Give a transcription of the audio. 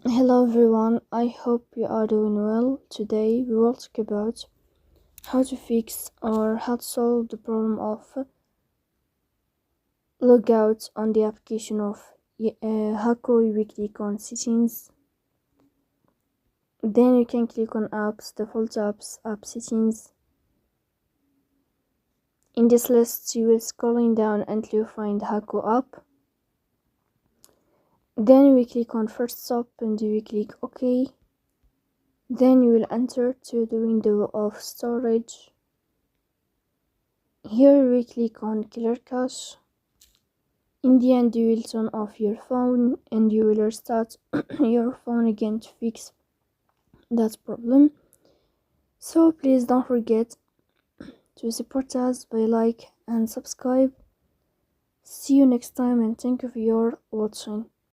Hello everyone, I hope you are doing well. Today we will talk about how to fix or how to solve the problem of logout on the application of Hacoo. We click on settings, then you can click on apps, default apps, app settings. In this list you will scrolling down until you find Hacoo app. Then we click on first stop and we click OK. Then you will enter to the window of storage. Here we click on clear cache. In the end you will turn off your phone and you will restart your phone again to fix that problem. So please don't forget to support us by like and subscribe. See you next time and thank you for your watching.